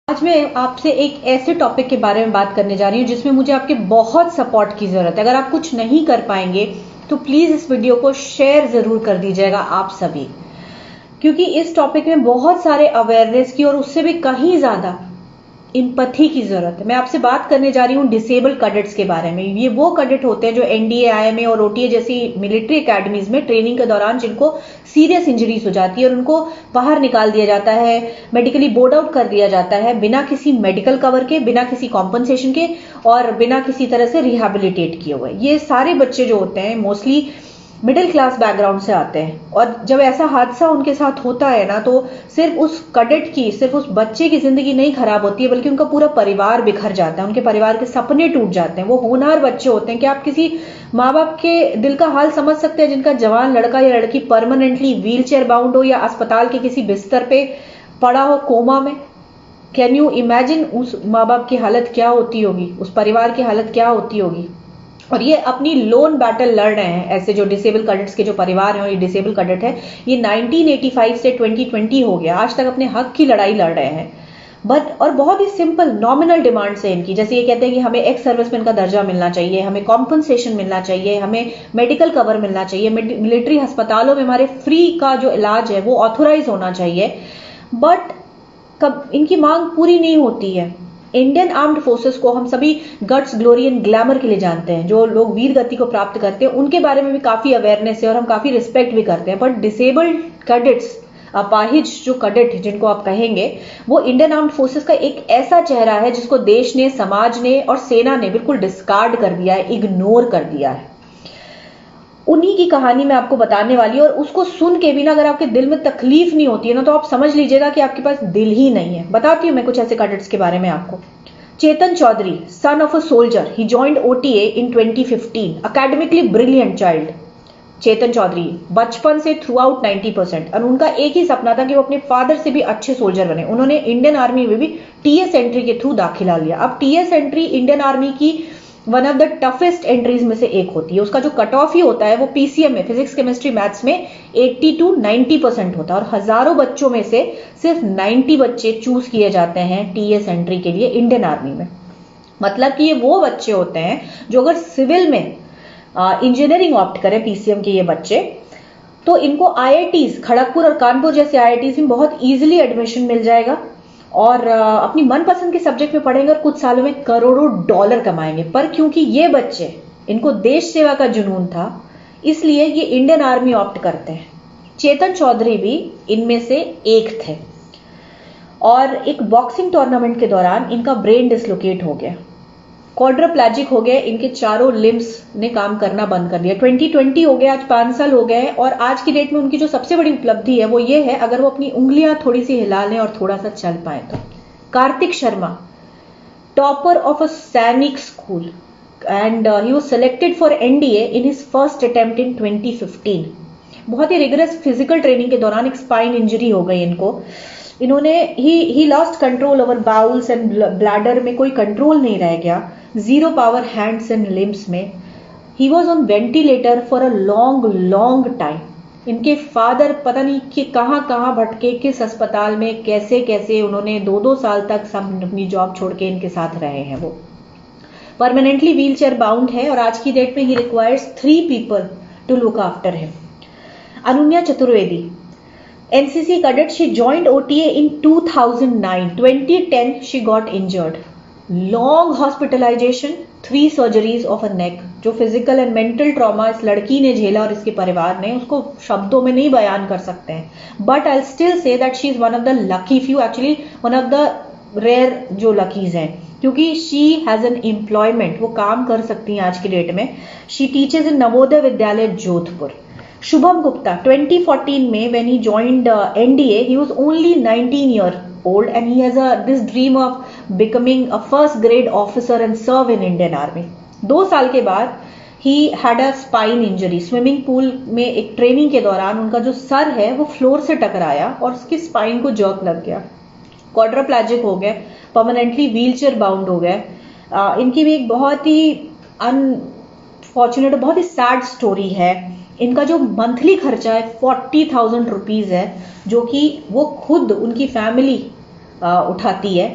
आज मैं आपसे एक ऐसे टॉपिक के बारे में बात करने जा रही हूँ जिसमें मुझे आपके बहुत सपोर्ट की जरूरत है। अगर आप कुछ नहीं कर पाएंगे तो प्लीज इस वीडियो को शेयर जरूर कर दीजिएगा आप सभी, क्योंकि इस टॉपिक में बहुत सारे अवेयरनेस की और उससे भी कहीं ज्यादा एम्पैथी की जरूरत है। मैं आपसे बात करने जा रही हूँ डिसेबल्ड कैडेट्स के बारे में। ये वो कैडेट होते हैं जो एनडीए, आईएमए और ओटीए जैसी मिलिट्री एकेडमीज में ट्रेनिंग के दौरान जिनको सीरियस इंजरीज हो जाती है और उनको बाहर निकाल दिया जाता है, मेडिकली बोर्ड आउट कर दिया जाता है बिना किसी मेडिकल कवर के, बिना किसी कॉम्पनसेशन के और बिना किसी तरह से रिहेबिलिटेट किए हुए। ये सारे बच्चे जो होते हैं मोस्टली मिडिल क्लास बैकग्राउंड से आते हैं और जब ऐसा हादसा उनके साथ होता है ना, तो सिर्फ उस कैडेट की, सिर्फ उस बच्चे की जिंदगी नहीं खराब होती है बल्कि उनका पूरा परिवार बिखर जाता है, उनके परिवार के सपने टूट जाते हैं। वो होनहार बच्चे होते हैं कि आप किसी माँ बाप के दिल का हाल समझ सकते हैं जिनका जवान लड़का या लड़की परमानेंटली व्हील चेयर बाउंड हो या अस्पताल के किसी बिस्तर पे पड़ा हो कोमा में। कैन यू इमेजिन उस माँ बाप की हालत क्या होती होगी, उस परिवार की हालत क्या होती होगी। और ये अपनी लोन बैटल लड़ रहे हैं। ऐसे जो डिसेबल कैडेट्स के जो परिवार हैं और ये डिसेबल कैडेट है, ये 1985 से 2020 हो गया आज तक अपने हक की लड़ाई लड़ रहे हैं। बट और बहुत ही सिंपल नॉमिनल डिमांड्स है इनकी। जैसे ये कहते हैं कि हमें एक्स सर्विसमैन का दर्जा मिलना चाहिए, हमें कॉम्पनसेशन मिलना चाहिए, हमें मेडिकल कवर मिलना चाहिए, मिलिट्री अस्पतालों में हमारे फ्री का जो इलाज है वो ऑथोराइज होना चाहिए। बट कब इनकी मांग पूरी नहीं होती है। इंडियन आर्म्ड फोर्सेस को हम सभी गट्स, ग्लोरी एंड ग्लैमर के लिए जानते हैं। जो लोग वीर गति को प्राप्त करते हैं उनके बारे में भी काफी अवेयरनेस है और हम काफी रिस्पेक्ट भी करते हैं। बट डिसेबल्ड कैडेट्स, अपाहिज जो कैडेट जिनको आप कहेंगे, वो इंडियन आर्म्ड फोर्सेस का एक ऐसा चेहरा है जिसको देश ने, समाज ने और सेना ने बिल्कुल डिस्कार्ड कर दिया है, इग्नोर कर दिया है। उन्हीं की कहानी मैं आपको बताने वाली हूं और उसको सुन के भी ना अगर आपके दिल में तकलीफ नहीं होती है ना, तो आप समझ लीजिएगा कि आपके पास दिल ही नहीं है। बताती हूं मैं कुछ ऐसे कैडेट्स के बारे में आपको। Chetan Chaudhary, son of a soldier, he joined OTA in 2015, academically brilliant child. Chetan Chaudhary बचपन से थ्रू आउट 90% और उनका एक ही सपना था कि वो अपने फादर से भी अच्छे सोल्जर बने। उन्होंने इंडियन आर्मी में भी टीएस एंट्री के थ्रू दाखिला लिया। अब टीएस एंट्री इंडियन आर्मी की one of the toughest entries में से एक होती है। उसका जो कट ऑफ ही होता है वो पीसीएम में, फिजिक्स केमिस्ट्री मैथ्स में 80 to 90% होता है और हजारों बच्चों में से सिर्फ 90 बच्चे चूज किए जाते हैं टीएस एंट्री के लिए इंडियन आर्मी में। मतलब कि ये वो बच्चे होते हैं जो अगर सिविल में इंजीनियरिंग ऑप्ट करें, पीसीएम के ये बच्चे, तो इनको आईआईटीज खड़गपुर और कानपुर जैसे आईआईटीज में बहुत इजीली एडमिशन मिल जाएगा और अपनी मनपसंद के सब्जेक्ट में पढ़ेंगे और कुछ सालों में करोड़ों डॉलर कमाएंगे। पर क्योंकि ये बच्चे, इनको देश सेवा का जुनून था, इसलिए ये इंडियन आर्मी ऑप्ट करते हैं। चेतन चौधरी भी इनमें से एक थे और एक बॉक्सिंग टूर्नामेंट के दौरान इनका ब्रेन डिसलोकेट हो गया, क्वाड्रिप्लेजिक हो गए, इनके चारों लिम्स ने काम करना बंद कर दिया। 2020 हो गया, आज 5 साल हो गए और आज की डेट में उनकी जो सबसे बड़ी उपलब्धि है वो ये है, अगर वो अपनी उंगलियां थोड़ी सी हिला लें और थोड़ा सा चल पाए तो। Kartik Sharma, topper of a Sainik school and he was selected for NDA in his first attempt in 2015। बहुत ही रिगरस फिजिकल ट्रेनिंग के दौरान एक स्पाइन इंजरी हो गई इनको। इन्होंने he lost control over bowels and bladder में कोई कंट्रोल नहीं रह गया, zero power hands and limbs में। He was on ventilator for a long time. इनके फादर पता नहीं कि कहां भटके, किस अस्पताल में, कैसे कैसे उन्होंने 2-2 साल तक सब अपनी जॉब छोड़ के इनके साथ रहे हैं। वो परमानेंटली व्हील चेयर बाउंड है और आज की डेट में he requires 3 people to look after him. Ananya Chaturvedi, NCC cadet, she joined OTA in 2009. 2010 she got injured. Long hospitalization, 3 surgeries of a neck. जो फिजिकल एंड मेंटल ट्रॉमा इस लड़की ने झेला और इसके परिवार ने, उसको शब्दों में नहीं बयान कर सकते हैं। But I still say that she is one of the lucky few, actually one of the rare जो लकीज हैं, क्योंकि शी हैज एन एम्प्लॉयमेंट, वो काम कर सकती हैं आज की डेट में। शी टीचेज इन नवोदय विद्यालय जोधपुर। शुभम गुप्ता, 2014 में when he joined NDA, he was only 19 years old and he has this dream of becoming a first grade officer and serve in Indian Army. 2 साल के बाद he had a spine injury. Swimming pool में एक training के दौरान उनका जो sir है वो फ्लोर से टकराया और उसकी स्पाइन को जर्क लग गया, क्वाड्रिप्लेजिक हो गए, परमानेंटली व्हीलचेयर बाउंड हो गए। इनकी भी एक बहुत ही अनफॉर्चुनेट, बहुत ही सैड स्टोरी है। इनका जो मंथली खर्चा है 40,000 रुपीज है, जो कि वो खुद, उनकी फैमिली उठाती है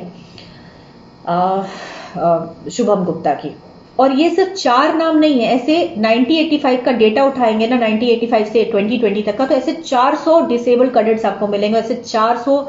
शुभम गुप्ता की। और ये सिर्फ 4 नाम नहीं है, ऐसे 1985 का डेटा उठाएंगे ना, 1985 से 2020 तक का, तो ऐसे 400 डिसेबल्ड कैडेट्स आपको मिलेंगे, ऐसे 400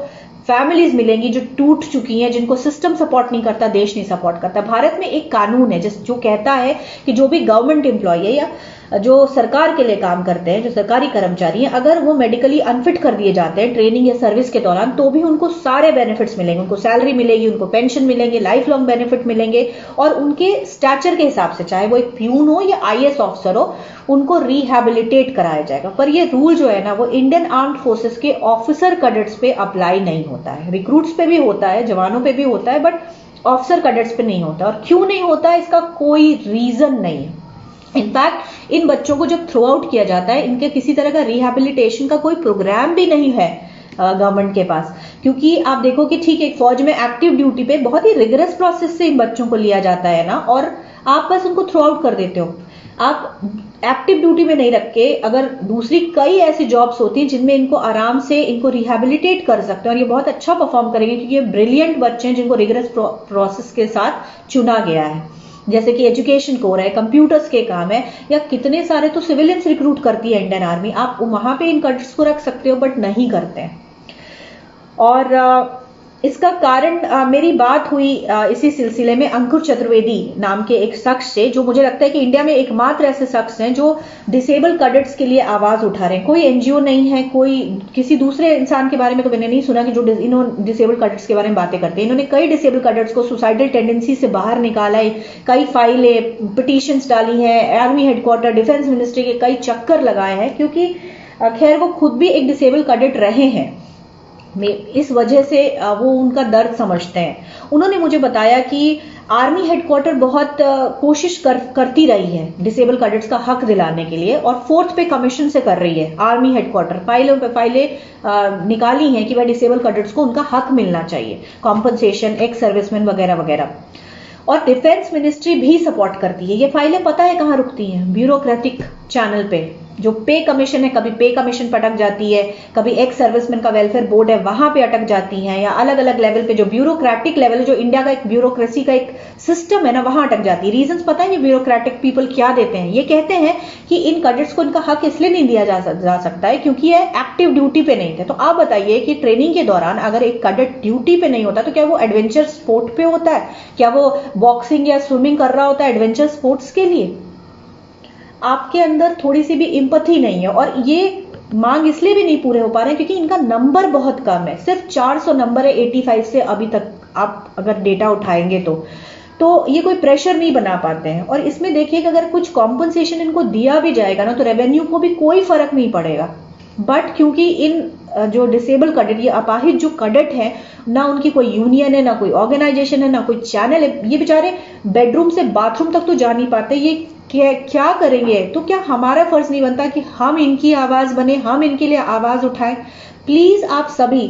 फैमिलीज मिलेंगी जो टूट चुकी हैं, जिनको सिस्टम सपोर्ट नहीं करता, देश नहीं सपोर्ट करता। भारत में एक कानून है जो कहता है कि जो भी गवर्नमेंट एम्प्लॉय है या जो सरकार के लिए काम करते हैं, जो सरकारी कर्मचारी हैं, अगर वो मेडिकली अनफिट कर दिए जाते हैं ट्रेनिंग या सर्विस के दौरान, तो भी उनको सारे बेनिफिट्स मिलेंगे, उनको सैलरी मिलेगी, उनको पेंशन मिलेंगे, लाइफ लॉन्ग बेनिफिट मिलेंगे, और उनके स्टैचर के हिसाब से, चाहे वो एक प्यून हो या IAS ऑफिसर हो, उनको रिहैबिलिटेट कराया जाएगा। पर ये रूल जो है ना, वो इंडियन आर्म्ड फोर्सेस के ऑफिसर कैडेट्स पे अप्लाई नहीं होता है। रिक्रूट्स पे भी होता है, जवानों पे भी होता है, बट ऑफिसर कैडेट्स पे नहीं होता। और क्यों नहीं होता है, इसका कोई रीजन नहीं है। इनफैक्ट इन बच्चों को जब थ्रो आउट किया जाता है, इनके किसी तरह का रिहैबिलिटेशन का कोई प्रोग्राम भी नहीं है गवर्नमेंट के पास। क्योंकि आप देखो कि ठीक है, फौज में एक्टिव ड्यूटी पे बहुत ही रिगरस प्रोसेस से इन बच्चों को लिया जाता है ना, और आप बस उनको थ्रो आउट कर देते हो। आप एक्टिव ड्यूटी में नहीं रख के अगर दूसरी कई ऐसी जॉब्स होती हैं जिनमें इनको आराम से इनको रिहैबिलिटेट कर सकते हैं, और ये बहुत अच्छा परफॉर्म करेंगे, क्योंकि ये ब्रिलियंट बच्चे हैं जिनको रिगरस प्रोसेस के साथ चुना गया है। जैसे कि एजुकेशन कोर है, कंप्यूटर्स के काम है, या कितने सारे तो सिविलियंस रिक्रूट करती है इंडियन आर्मी। आप वहां पे इन कैडेट्स को रख सकते हो, बट नहीं करते हैं। और इसका कारण मेरी बात हुई इसी सिलसिले में अंकुर चतुर्वेदी नाम के एक शख्स से, जो मुझे लगता है कि इंडिया में एकमात्र ऐसे शख्स हैं जो डिसेबल कैडेट्स के लिए आवाज उठा रहे हैं। कोई एनजीओ नहीं है, कोई किसी दूसरे इंसान के बारे में तो मैंने नहीं सुना कि जो इन्होंने डिसेबल कैडेट्स के बारे में बातें करते हैं। इन्होंने कई डिसेबल कैडेट्स को सुसाइडल टेंडेंसी से बाहर निकाला है, कई फाइलें, पिटीशंस डाली हैं, आर्मी हेडक्वार्टर, डिफेंस मिनिस्ट्री के कई चक्कर लगाए हैं, क्योंकि खैर वो खुद भी एक डिसेबल कैडेट रहे हैं। इस वजह से वो उनका दर्द समझते हैं। उन्होंने मुझे बताया कि आर्मी हेडक्वार्टर बहुत कोशिश करती रही है डिसेबल कैडेट्स का हक दिलाने के लिए, और 4th पे कमीशन से कर रही है आर्मी हेडक्वार्टर। फाइलों पे फाइलें निकाली हैं कि भाई डिसेबल कैडेट्स को उनका हक मिलना चाहिए, कॉम्पनसेशन, एक्स सर्विसमैन वगैरह वगैरह। और डिफेंस मिनिस्ट्री भी सपोर्ट करती है। ये फाइलें पता है कहां रुकती हैं? ब्यूरोक्रेटिक चैनल पे। जो पे कमीशन है, कभी पे कमीशन पर अटक जाती है, कभी एक्स सर्विसमैन का वेलफेयर बोर्ड है वहां पे अटक जाती हैं, या अलग अलग लेवल पे जो ब्यूरोक्रेटिक लेवल है, जो इंडिया का एक ब्यूरोक्रेसी का एक सिस्टम है ना, वहां अटक जाती है। रीजंस पता है ये ब्यूरोक्रेटिक पीपल क्या देते हैं? ये कहते हैं कि इन कैडेट्स को इनका हक इसलिए नहीं दिया जा सकता है क्योंकि ये एक्टिव ड्यूटी पे नहीं थे। तो आप बताइए कि ट्रेनिंग के दौरान अगर एक कैडेट ड्यूटी पे नहीं होता तो क्या वो एडवेंचर स्पोर्ट पे होता है? क्या वो बॉक्सिंग या स्विमिंग कर रहा होता है एडवेंचर स्पोर्ट्स के लिए? आपके अंदर थोड़ी सी भी इंपैथी नहीं है। और ये मांग इसलिए भी नहीं पूरे हो पा रहे हैं क्योंकि इनका नंबर बहुत कम है, सिर्फ 400 नंबर है 85 से अभी तक। आप अगर डेटा उठाएंगे तो ये कोई प्रेशर नहीं बना पाते हैं। और इसमें देखिए कि अगर कुछ कॉम्पनसेशन इनको दिया भी जाएगा ना, तो रेवेन्यू को भी कोई फर्क नहीं पड़ेगा। बट क्योंकि इन जो डिसेबल कैडेट, ये अपाहिज जो कैडेट है, ना उनकी कोई यूनियन है, ना कोई ऑर्गेनाइजेशन है, ना कोई चैनल है, ये बेचारे बेडरूम से बाथरूम तक तो जा नहीं पाते, ये क्या करेंगे? तो क्या हमारा फर्ज नहीं बनता कि हम इनकी आवाज बने, हम इनके लिए आवाज उठाएं? प्लीज आप सभी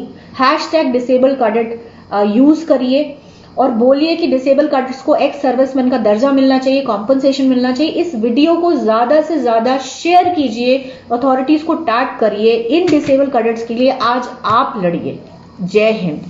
#डिसेबल कैडेट यूज करिए और बोलिए कि डिसेबल कैडेट्स को एक्स सर्विसमैन का दर्जा मिलना चाहिए, कॉम्पनसेशन मिलना चाहिए। इस वीडियो को ज्यादा से ज्यादा शेयर कीजिए, अथॉरिटीज को टैग करिए। इन डिसेबल कैडेट्स के लिए आज आप लड़िए। जय हिंद।